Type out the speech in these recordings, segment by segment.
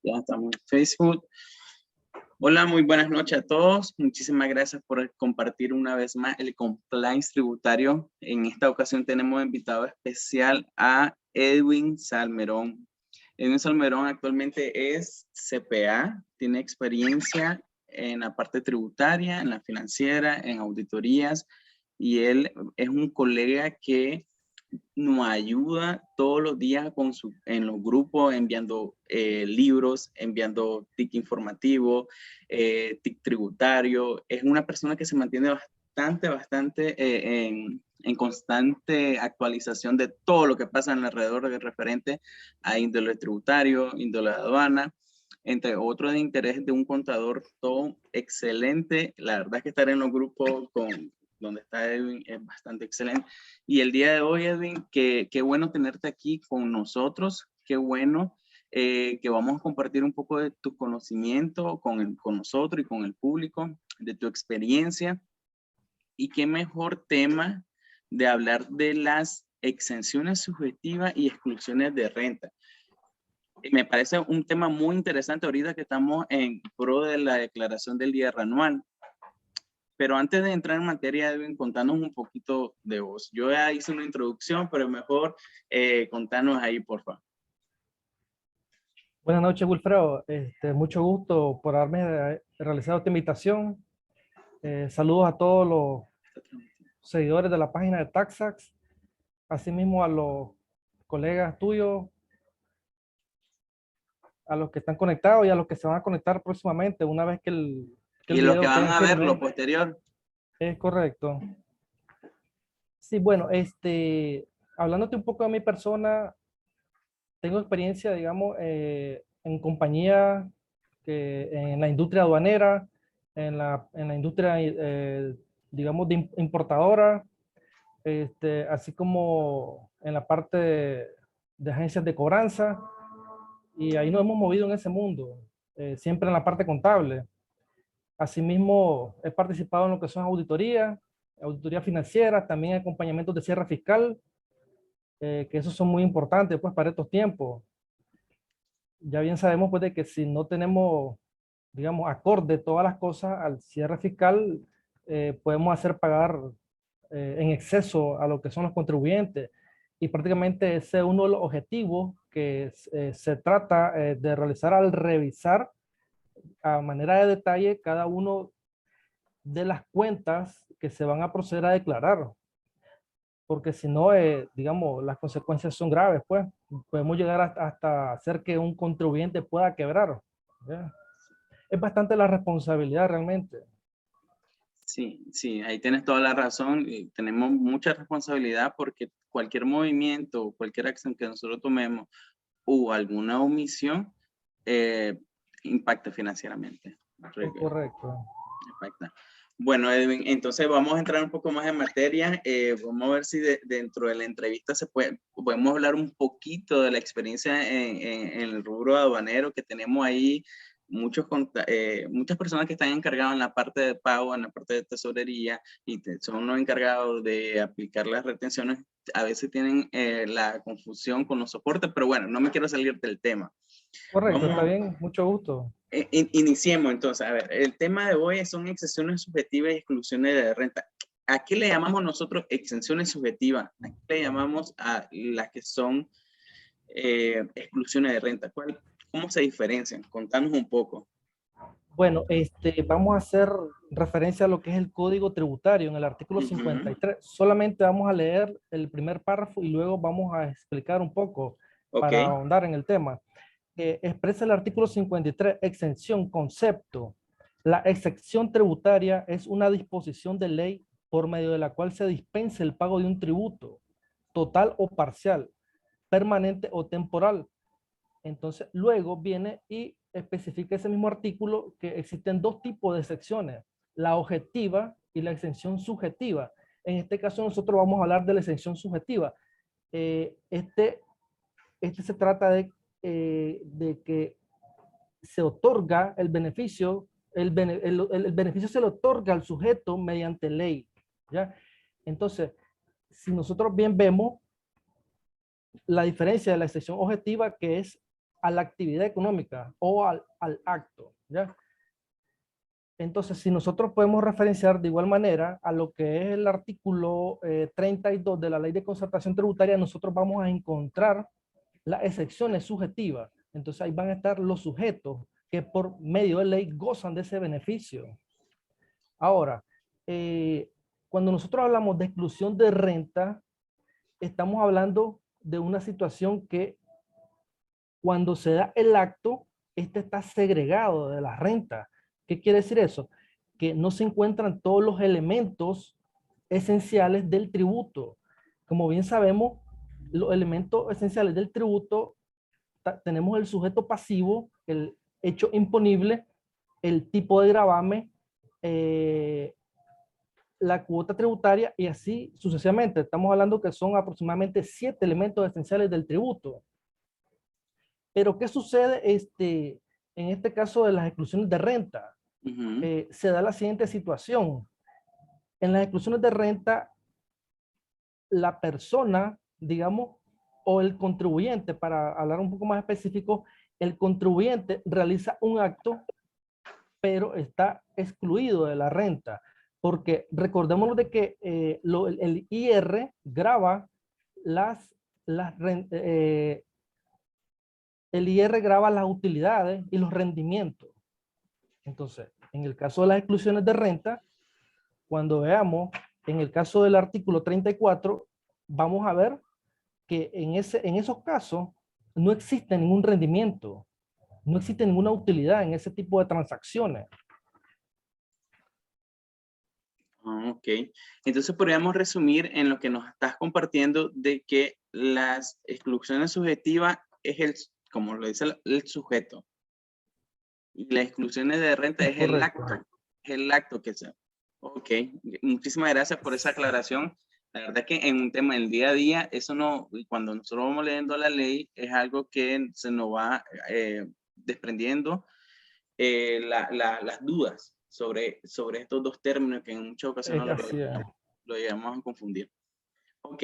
Ya estamos en Facebook. Hola, muy buenas noches a todos. Muchísimas gracias por compartir una vez más el compliance tributario. En esta ocasión tenemos invitado especial a Edwin Salmerón. Edwin Salmerón actualmente es CPA, tiene experiencia en la parte tributaria, en la financiera, en auditorías, y él es un colega que nos ayuda todos los días en los grupos, enviando libros, enviando TIC informativo, TIC tributario. Es una persona que se mantiene bastante en constante actualización de todo lo que pasa alrededor de referente a índole tributario, índole de aduana, entre otros de interés de un contador. Todo excelente. La verdad es que estar en los grupos donde está Edwin es bastante excelente. Y el día de hoy, Edwin, qué bueno tenerte aquí con nosotros, qué bueno que vamos a compartir un poco de tu conocimiento con nosotros y con el público, de tu experiencia, y qué mejor tema de hablar de las exenciones subjetivas y exclusiones de renta. Me parece un tema muy interesante ahorita que estamos en pro de la declaración del IR anual. Pero antes de entrar en materia, Edwin, contanos un poquito de vos. Yo ya hice una introducción, pero mejor contanos ahí, por favor. Buenas noches, Wilfredo. Mucho gusto por haberme realizado esta invitación. Saludos a todos los seguidores de la página de TaxAct, asimismo a los colegas tuyos, a los que están conectados y a los que se van a conectar próximamente una vez que el Y los que video van quede a ver lo firme. posterior. Es correcto. Sí, bueno, hablándote un poco de mi persona, tengo experiencia, digamos, en compañía en la industria aduanera, en la industria, digamos, de importadora, así como en la parte de agencias de cobranza, y ahí nos hemos movido en ese mundo, siempre en la parte contable. Asimismo, he participado en lo que son auditoría financiera, también acompañamientos de cierre fiscal, que esos son muy importantes pues para estos tiempos. Ya bien sabemos pues de que si no tenemos, digamos, acorde todas las cosas al cierre fiscal, podemos hacer pagar en exceso a lo que son los contribuyentes. Y prácticamente ese es uno de los objetivos que se trata de realizar al revisar a manera de detalle cada uno de las cuentas que se van a proceder a declarar. Porque si no, digamos, las consecuencias son graves, pues. Podemos llegar hasta hacer que un contribuyente pueda quebrar. ¿Ya? Es bastante la responsabilidad realmente. Sí, sí, ahí tienes toda la razón. Y tenemos mucha responsabilidad porque cualquier movimiento, cualquier acción que nosotros tomemos o alguna omisión impacta financieramente. Es correcto. Impacta. Bueno, Edwin, entonces vamos a entrar un poco más en materia. Vamos a ver si dentro de la entrevista podemos hablar un poquito de la experiencia en el rubro aduanero que tenemos ahí. Muchas personas que están encargadas en la parte de pago, en la parte de tesorería, y son los encargados de aplicar las retenciones, a veces tienen la confusión con los soportes, pero bueno, no me quiero salir del tema. Correcto, está Vamos, bien, mucho gusto. Iniciemos entonces. A ver, el tema de hoy son exenciones subjetivas y exclusiones de renta. ¿A qué le llamamos nosotros exenciones subjetivas? ¿A qué le llamamos a las que son exclusiones de renta? ¿Cómo se diferencian? Contanos un poco. Bueno, vamos a hacer referencia a lo que es el Código Tributario en el artículo 53. Solamente vamos a leer el primer párrafo y luego vamos a explicar un poco para ahondar en el tema. Expresa el artículo 53, exención, concepto. La exención tributaria es una disposición de ley por medio de la cual se dispensa el pago de un tributo, total o parcial, permanente o temporal. Entonces, luego viene y especifica ese mismo artículo que existen dos tipos de exenciones, la objetiva y la exención subjetiva. En este caso, nosotros vamos a hablar de la exención subjetiva. Este se trata de que se otorga el beneficio, el beneficio se le otorga al sujeto mediante ley, ¿ya? Entonces, si nosotros bien vemos la diferencia de la exención objetiva, que es a la actividad económica o al acto, ¿ya? Entonces, si nosotros podemos referenciar de igual manera a lo que es el artículo 32 de la Ley de Concertación Tributaria, nosotros vamos a encontrar las excepciones subjetivas. Entonces, ahí van a estar los sujetos que por medio de ley gozan de ese beneficio. Ahora, cuando nosotros hablamos de exclusión de renta, estamos hablando de una situación que cuando se da el acto, este está segregado de la renta. ¿Qué quiere decir eso? Que no se encuentran todos los elementos esenciales del tributo. Como bien sabemos, los elementos esenciales del tributo, tenemos el sujeto pasivo, el hecho imponible, el tipo de gravamen, la cuota tributaria y así sucesivamente. Estamos hablando que son aproximadamente 7 elementos esenciales del tributo. Pero ¿qué sucede en este caso de las exclusiones de renta? Se da la siguiente situación. En las exclusiones de renta, la persona, digamos, o el contribuyente, para hablar un poco más específico, el contribuyente realiza un acto, pero está excluido de la renta. Porque recordémonos de que el IR grava el IR grava las utilidades y los rendimientos. Entonces, en el caso de las exclusiones de renta, cuando veamos, en el caso del artículo 34, vamos a ver que en esos casos no existe ningún rendimiento, no existe ninguna utilidad en ese tipo de transacciones. Ok, entonces podríamos resumir en lo que nos estás compartiendo de que las exclusiones subjetivas es como lo dice el sujeto, y las exclusiones de renta es el acto que se... Ok, muchísimas gracias por esa aclaración. La verdad que en un tema del día a día, eso no, cuando nosotros vamos leyendo la ley, es algo que se nos va desprendiendo las dudas sobre estos dos términos que en muchas ocasiones lo llevamos a confundir. Ok.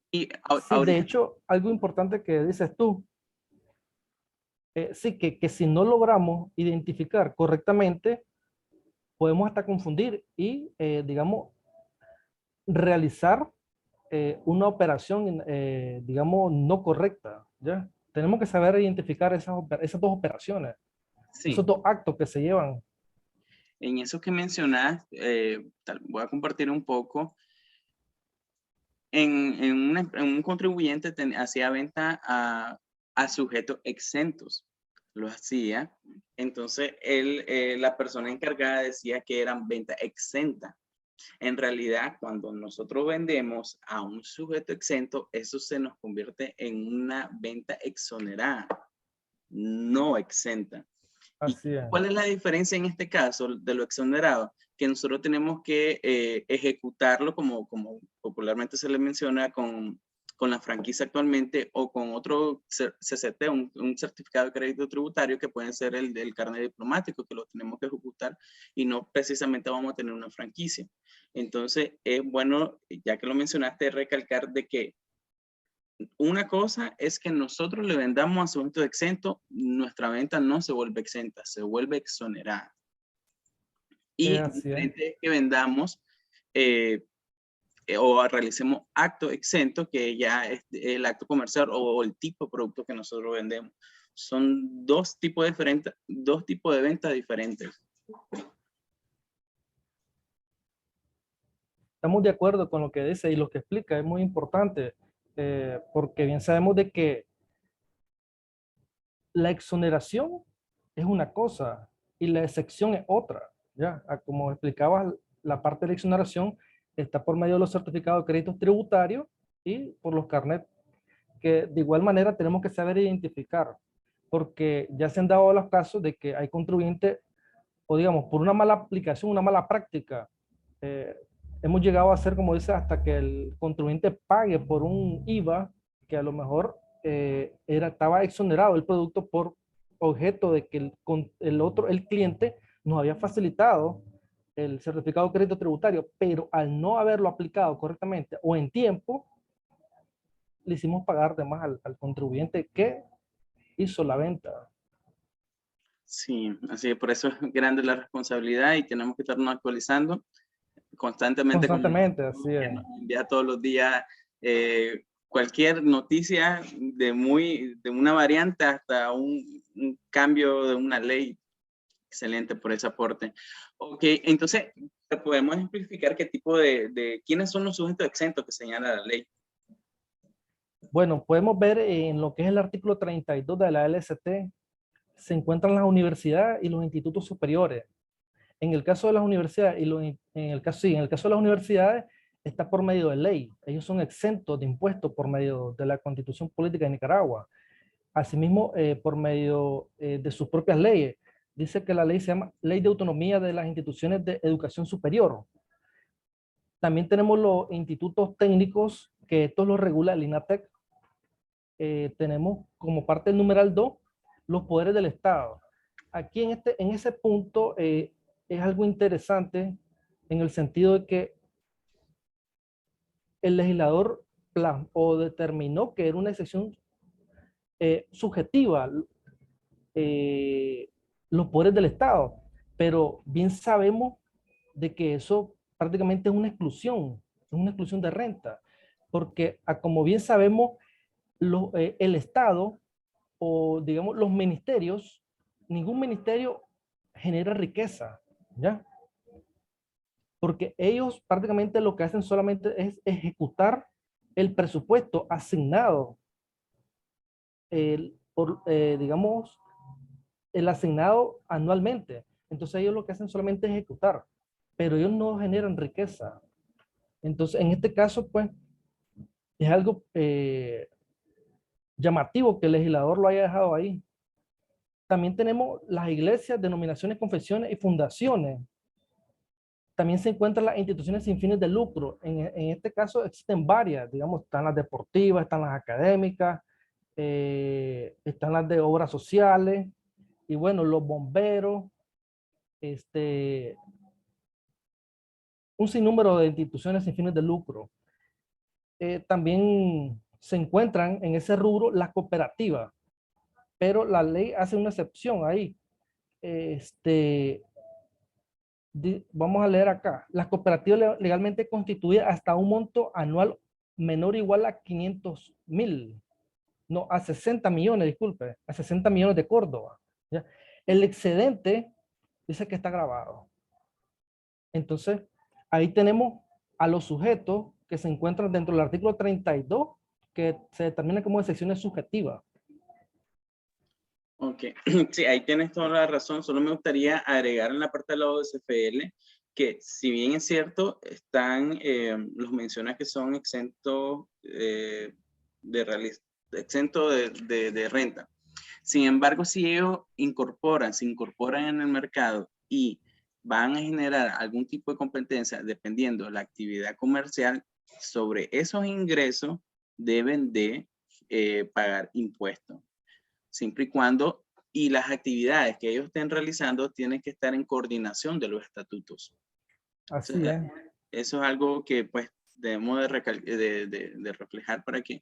Y sí, de hecho, algo importante que dices tú, sí, que si no logramos identificar correctamente, podemos hasta confundir y, digamos, realizar una operación, digamos, no correcta, ¿ya? Tenemos que saber identificar esas dos operaciones, sí, esos dos actos que se llevan. En eso que mencionas, voy a compartir un poco. En un contribuyente hacía venta a sujetos exentos. Lo hacía. Entonces, la persona encargada decía que eran venta exenta. En realidad, cuando nosotros vendemos a un sujeto exento, eso se nos convierte en una venta exonerada, no exenta. Así es. ¿Cuál es la diferencia en este caso de lo exonerado? Que nosotros tenemos que ejecutarlo como popularmente se le menciona con la franquicia actualmente o con otro CCT, un certificado de crédito tributario que puede ser el del carnet diplomático que lo tenemos que ejecutar y no precisamente vamos a tener una franquicia. Entonces es bueno, ya que lo mencionaste, recalcar de que una cosa es que nosotros le vendamos a sujeto exento, nuestra venta no se vuelve exenta, se vuelve exonerada. Y diferente es que vendamos o realicemos acto exento, que ya es el acto comercial o el tipo de producto que nosotros vendemos. Son dos tipos de ventas diferentes. Estamos de acuerdo con lo que dice y lo que explica, es muy importante, porque bien sabemos de que la exoneración es una cosa y la excepción es otra, ¿ya? Como explicabas, la parte de la exoneración está por medio de los certificados de créditos tributarios y por los carnets, que de igual manera tenemos que saber identificar, porque ya se han dado los casos de que hay contribuyentes, o digamos, por una mala aplicación, una mala práctica, hemos llegado a hacer, como dice, hasta que el contribuyente pague por un IVA que a lo mejor estaba exonerado el producto por objeto de que el cliente nos había facilitado el certificado de crédito tributario, pero al no haberlo aplicado correctamente o en tiempo, le hicimos pagar de más al contribuyente que hizo la venta. Sí, así que por eso es grande la responsabilidad y tenemos que estarnos actualizando constantemente, como Constantemente, así que es. nos envía todos los días cualquier noticia de una variante hasta un cambio de una ley. Excelente por ese aporte. Ok, entonces, ¿podemos explicar qué tipo quiénes son los sujetos exentos que señala la ley? Bueno, podemos ver en lo que es el artículo 32 de la LST, se encuentran las universidades y los institutos superiores. En el caso de las universidades, en el caso de las universidades, está por medio de ley. Ellos son exentos de impuestos por medio de la Constitución Política de Nicaragua. Asimismo, por medio de sus propias leyes. Dice que la ley se llama Ley de Autonomía de las Instituciones de Educación Superior. También tenemos los institutos técnicos, que esto lo regula el INATEC. Tenemos como parte del numeral 2 los poderes del Estado. Aquí en ese punto es algo interesante en el sentido de que el legislador determinó que era una excepción subjetiva los poderes del Estado, pero bien sabemos de que eso prácticamente es una exclusión de renta, porque como bien sabemos, el Estado o digamos los ministerios, ningún ministerio genera riqueza, ¿ya? Porque ellos prácticamente lo que hacen solamente es ejecutar el presupuesto asignado, digamos, el asignado anualmente. Entonces ellos lo que hacen solamente es ejecutar, pero ellos no generan riqueza. Entonces, en este caso, pues, es algo llamativo que el legislador lo haya dejado ahí. También tenemos las iglesias, denominaciones, confesiones y fundaciones. También se encuentran las instituciones sin fines de lucro. En este caso existen varias, digamos, están las deportivas, están las académicas, están las de obras sociales, y bueno, los bomberos, un sinnúmero de instituciones sin fines de lucro. También se encuentran en ese rubro las cooperativas, pero la ley hace una excepción ahí. Vamos a leer acá. Las cooperativas legalmente constituidas hasta un monto anual menor o igual a 500,000, no, a 60 millones, disculpe, a 60 millones de Córdoba. ¿Ya? El excedente dice que está grabado. Entonces, ahí tenemos a los sujetos que se encuentran dentro del artículo 32, que se determina como excepciones subjetivas. Ok, sí, ahí tienes toda la razón. Solo me gustaría agregar en la parte de la OSFL que si bien es cierto, los menciona que son exentos exento de renta. Sin embargo, si ellos se incorporan en el mercado y van a generar algún tipo de competencia dependiendo de la actividad comercial, sobre esos ingresos deben de pagar impuestos. Siempre y cuando, y las actividades que ellos estén realizando tienen que estar en coordinación de los estatutos. Así Entonces, es. eso es algo que pues debemos de reflejar para que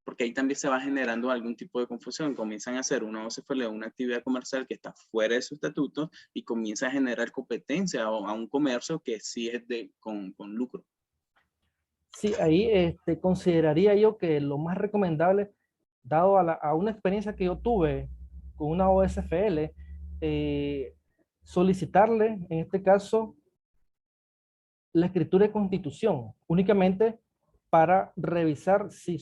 porque ahí también se va generando algún tipo de confusión. Comienzan a hacer una OCFL, una actividad comercial que está fuera de su estatuto y comienza a generar competencia a un comercio que sí es con lucro. Sí, ahí consideraría yo que lo más recomendable, dado a una experiencia que yo tuve con una OSFL, solicitarle, en este caso, la escritura de constitución, únicamente para revisar si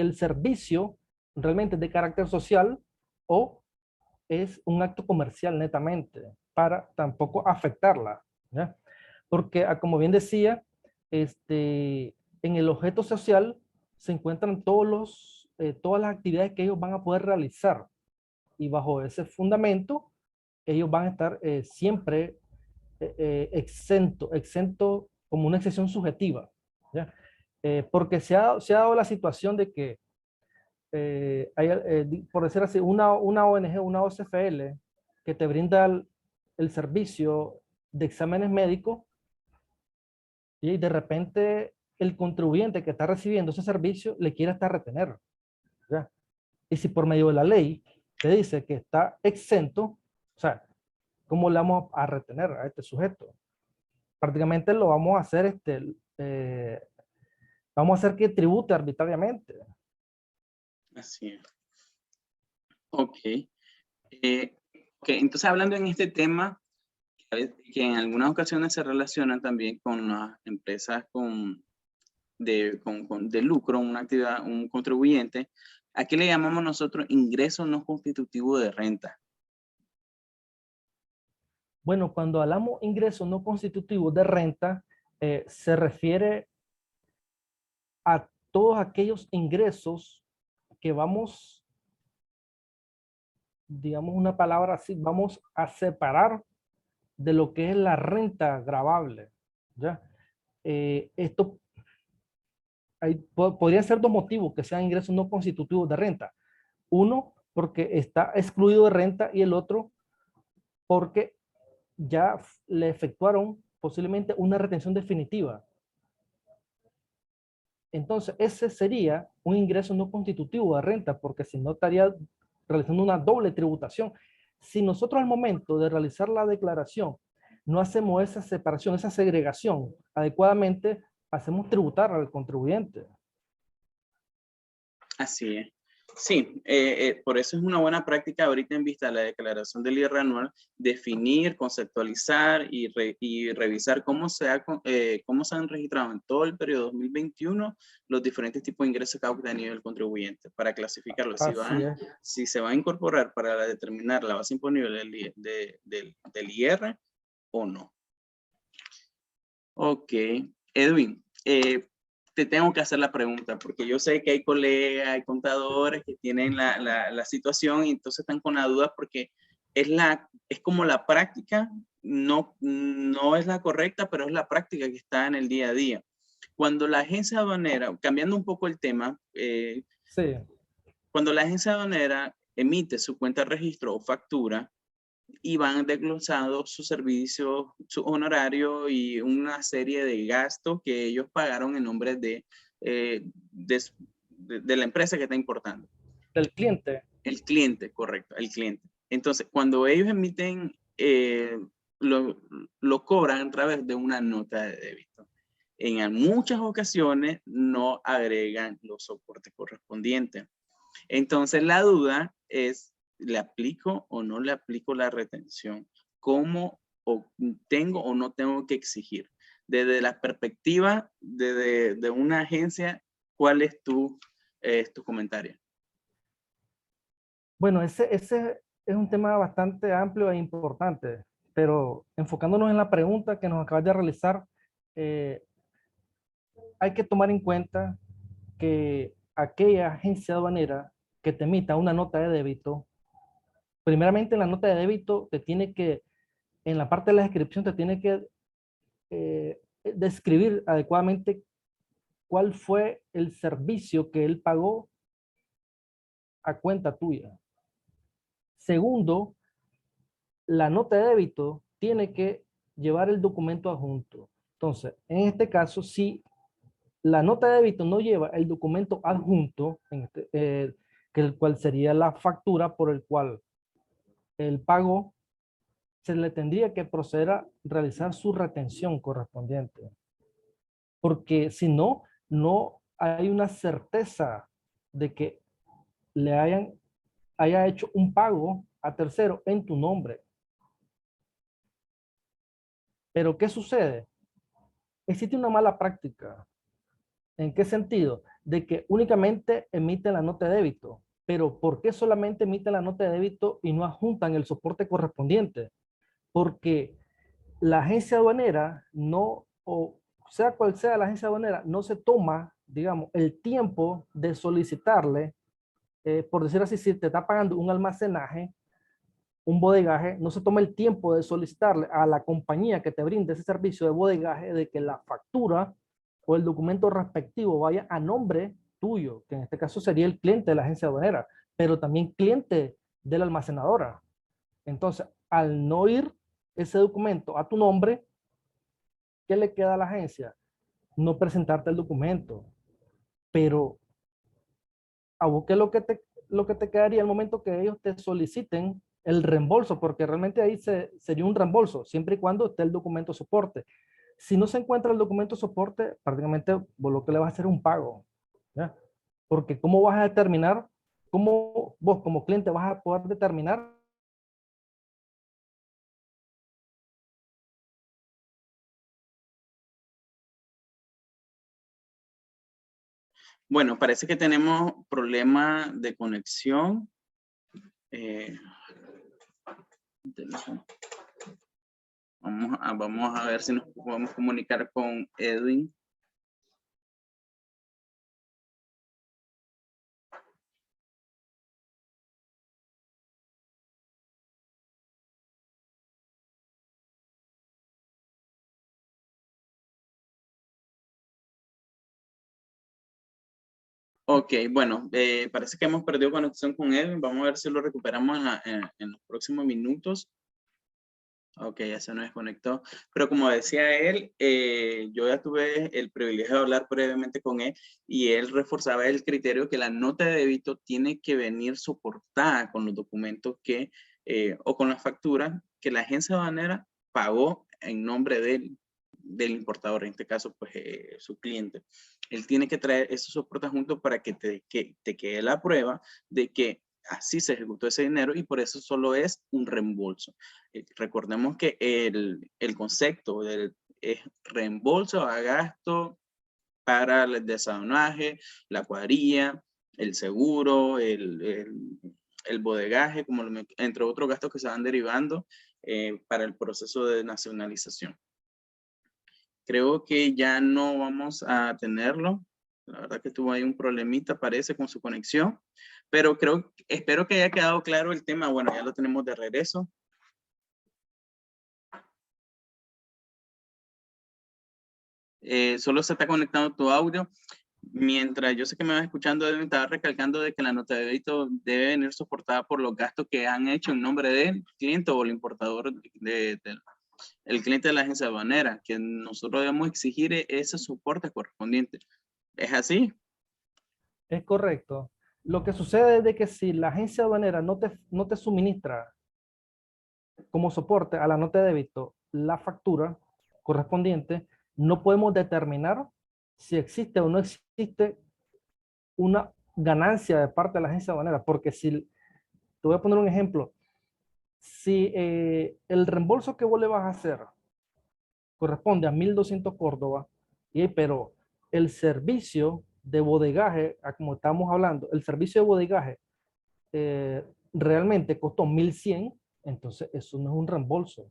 el servicio realmente es de carácter social o es un acto comercial netamente, para tampoco afectarla, ¿ya? Porque, como bien decía, en el objeto social se encuentran todas las actividades que ellos van a poder realizar, y bajo ese fundamento ellos van a estar siempre exento como una excepción subjetiva, ¿ya? Porque se ha dado la situación de que por decir así, una ONG, una OCFL, que te brinda el servicio de exámenes médicos, y de repente el contribuyente que está recibiendo ese servicio le quiere hasta retener. ¿ya? Y si por medio de la ley te dice que está exento, o sea, ¿cómo le vamos a retener a este sujeto? Prácticamente lo vamos a hacer, vamos a hacer que tribute arbitrariamente. Así es. Ok. Ok, entonces hablando en este tema, que en algunas ocasiones se relacionan también con las empresas de lucro, una actividad, un contribuyente, ¿a qué le llamamos nosotros ingreso no constitutivo de renta? Bueno, cuando hablamos ingresos no constitutivos de renta, se refiere a todos aquellos ingresos que vamos, digamos una palabra así, vamos a separar de lo que es la renta gravable, ¿ya? Esto podrían ser dos motivos que sean ingresos no constitutivos de renta. Uno, porque está excluido de renta, y el otro, porque ya le efectuaron posiblemente una retención definitiva. Entonces, ese sería un ingreso no constitutivo de renta, porque si no estaría realizando una doble tributación. Si nosotros al momento de realizar la declaración no hacemos esa separación, esa segregación adecuadamente, hacemos tributar al contribuyente. Así es. Sí, por eso es una buena práctica ahorita en vista de la declaración del IR anual, definir, conceptualizar y revisar cómo se han registrado en todo el periodo 2021 los diferentes tipos de ingresos que ha obtenido el contribuyente para clasificarlos. Así es. Si se va a incorporar para determinar la base imponible del IR o no. Ok, Edwin, te tengo que hacer la pregunta, porque yo sé que hay colegas, hay contadores que tienen la situación y entonces están con la duda porque es como la práctica, no es la correcta, pero es la práctica que está en el día a día. Cuando la agencia aduanera, cambiando un poco el tema, Sí. cuando la agencia aduanera emite su cuenta de registro o factura, y van desglosados sus servicios, su honorario y una serie de gastos que ellos pagaron en nombre de la empresa que está importando. Del cliente. El cliente, correcto, el cliente. Entonces, cuando ellos emiten, lo cobran a través de una nota de débito. En muchas ocasiones no agregan los soportes correspondientes. Entonces, la duda es, ¿le aplico o no le aplico la retención? ¿Cómo tengo o no tengo que exigir? Desde la perspectiva de una agencia, ¿cuál es tu comentario? Bueno, ese es un tema bastante amplio e importante, pero enfocándonos en la pregunta que nos acabas de realizar, eh, hay que tomar en cuenta que aquella agencia aduanera que te emita una nota de débito, primeramente en la nota de débito te tiene que, en la parte de la descripción te tiene que describir adecuadamente cuál fue el servicio que él pagó a cuenta tuya. Segundo, la nota de débito tiene que llevar el documento adjunto. Entonces, en este caso, si la nota de débito no lleva el documento adjunto, que el cual sería la factura por el cual el pago, se le tendría que proceder a realizar su retención correspondiente. Porque si no, no hay una certeza de que haya hecho un pago a tercero en tu nombre. Pero ¿qué sucede? Existe una mala práctica. ¿En qué sentido? De que únicamente emiten la nota de débito. Pero ¿por qué solamente emiten la nota de débito y no adjuntan el soporte correspondiente? Porque la agencia aduanera no, o sea cual sea la agencia aduanera, no se toma, digamos, el tiempo de solicitarle, por decir así, si te está pagando un almacenaje, un bodegaje, no se toma el tiempo de solicitarle a la compañía que te brinde ese servicio de bodegaje de que la factura o el documento respectivo vaya a nombre tuyo, que en este caso sería el cliente de la agencia aduanera, pero también cliente de la almacenadora. Entonces, al no ir ese documento a tu nombre, ¿qué le queda a la agencia? No presentarte el documento. Pero a vos qué es lo que te quedaría al momento que ellos te soliciten el reembolso, porque realmente ahí sería un reembolso, siempre y cuando esté el documento soporte. Si no se encuentra el documento soporte, prácticamente vos lo que le vas a hacer es un pago, ¿ya? Porque ¿cómo vas a determinar, cómo vos como cliente vas a poder determinar? Bueno, parece que tenemos problema de conexión. Eh, vamos a ver si nos podemos comunicar con Edwin. Ok, bueno, parece que hemos perdido conexión con Edwin. Vamos a ver si lo recuperamos en los próximos minutos. Ok, ya se nos desconectó. Pero como decía él, yo ya tuve el privilegio de hablar brevemente con él y él reforzaba el criterio que la nota de débito tiene que venir soportada con los documentos que, o con la factura que la agencia aduanera pagó en nombre del importador, en este caso, pues su cliente. Él tiene que traer esos soportes juntos para que te quede la prueba de que así se ejecutó ese dinero y por eso solo es un reembolso. Recordemos que el concepto es reembolso a gasto para el desadonaje, la cuadrilla, el seguro, el bodegaje, entre otros gastos que se van derivando para el proceso de nacionalización. Creo que ya no vamos a tenerlo. La verdad que tuvo ahí un problemita, parece, con su conexión. Pero espero que haya quedado claro el tema. Bueno, ya lo tenemos de regreso. Solo se está conectando tu audio. Mientras yo sé que me vas escuchando, estaba recalcando de que la nota de débito debe venir soportada por los gastos que han hecho en nombre del cliente o el importador, el cliente de la agencia aduanera, que nosotros debemos exigir ese soporte correspondiente. ¿Es así? Es correcto. Lo que sucede es de que si la agencia aduanera no te suministra como soporte a la nota de débito la factura correspondiente, no podemos determinar si existe o no existe una ganancia de parte de la agencia aduanera, porque si, te voy a poner un ejemplo, si el reembolso que vos le vas a hacer corresponde a 1.200 Córdoba, pero el servicio de bodegaje, como estamos hablando, el servicio de bodegaje realmente costó 1.100, entonces eso no es un reembolso.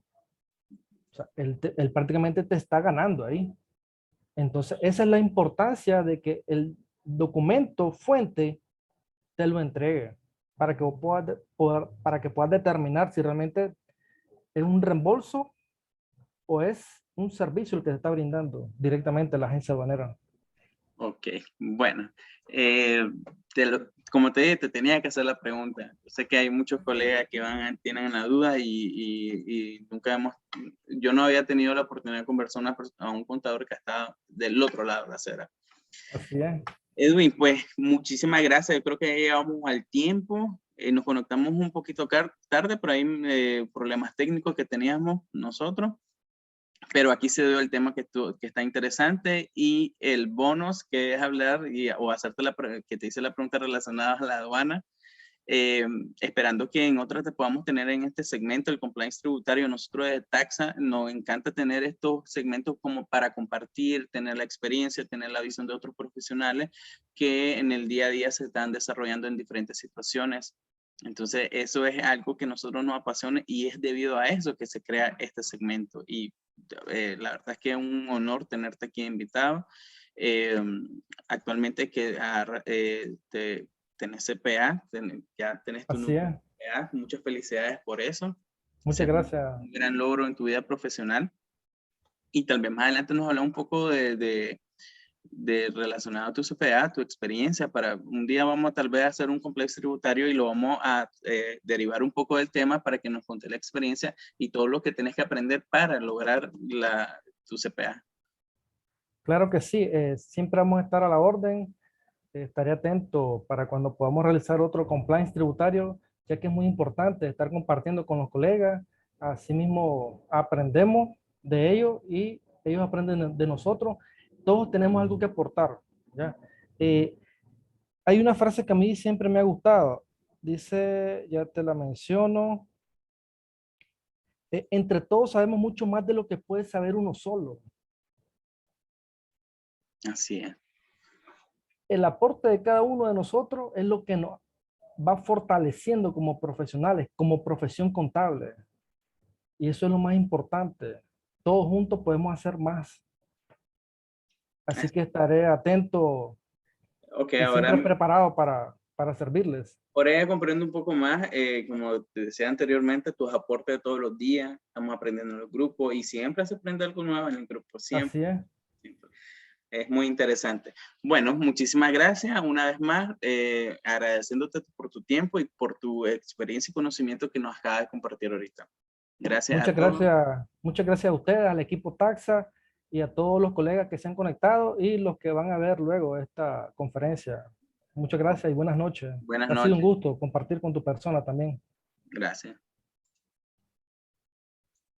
O sea, él prácticamente te está ganando ahí. Entonces, esa es la importancia de que el documento fuente te lo entregue para que vos para que puedas determinar si realmente es un reembolso o es un servicio el que te está brindando directamente la agencia aduanera. Ok, bueno. Como te dije, te tenía que hacer la pregunta. Yo sé que hay muchos colegas que tienen la duda y yo no había tenido la oportunidad de conversar a un contador que estaba del otro lado de la acera. Así es. Edwin, pues muchísimas gracias. Yo creo que ya llegamos al tiempo. Nos conectamos un poquito tarde, por ahí problemas técnicos que teníamos nosotros. Pero aquí se dio el tema que está interesante y el bonus que es hablar o hacerte que te hice la pregunta relacionada a la aduana. Esperando que en otras te podamos tener en este segmento, el compliance tributario. Nosotros de Taxa nos encanta tener estos segmentos como para compartir, tener la experiencia, tener la visión de otros profesionales que en el día a día se están desarrollando en diferentes situaciones. Entonces, eso es algo que a nosotros nos apasiona y es debido a eso que se crea este segmento. Y la verdad es que es un honor tenerte aquí invitado. Actualmente tenés CPA, ya tenés tu Así número es. de CPA. Muchas felicidades por eso. Muchas Será gracias. un gran logro en tu vida profesional. Y tal vez más adelante nos habla un poco de relacionado a tu CPA, tu experiencia, para un día vamos tal vez a hacer un complejo tributario y lo vamos a derivar un poco del tema para que nos conté la experiencia y todo lo que tenés que aprender para lograr tu CPA. Claro que sí. Siempre vamos a estar a la orden. estaré atento para cuando podamos realizar otro compliance tributario, ya que es muy importante estar compartiendo con los colegas. Asimismo, aprendemos de ellos y ellos aprenden de nosotros. Todos tenemos algo que aportar, ¿ya? Eh, Hay una frase que a mí siempre me ha gustado. Dice, ya te la menciono, entre todos sabemos mucho más de lo que puede saber uno solo. Así es. El aporte de cada uno de nosotros es lo que nos va fortaleciendo como profesionales, como profesión contable. Y eso es lo más importante. Todos juntos podemos hacer más. Así que estaré atento Ok, y ahora siempre preparado para servirles. por ahí comprendo un poco más, como te decía anteriormente, tus aportes de todos los días, estamos aprendiendo en el grupo y siempre se aprende algo nuevo en el grupo, siempre. Así es. Siempre. Es muy interesante. Bueno, muchísimas gracias una vez más, agradeciéndote por tu tiempo y por tu experiencia y conocimiento que nos acaba de compartir ahorita. Gracias a todos. Muchas gracias a ustedes, al equipo Taxa y a todos los colegas que se han conectado y los que van a ver luego esta conferencia. Muchas gracias y buenas noches. Buenas Ha sido un noches. gusto compartir con tu persona también. Gracias.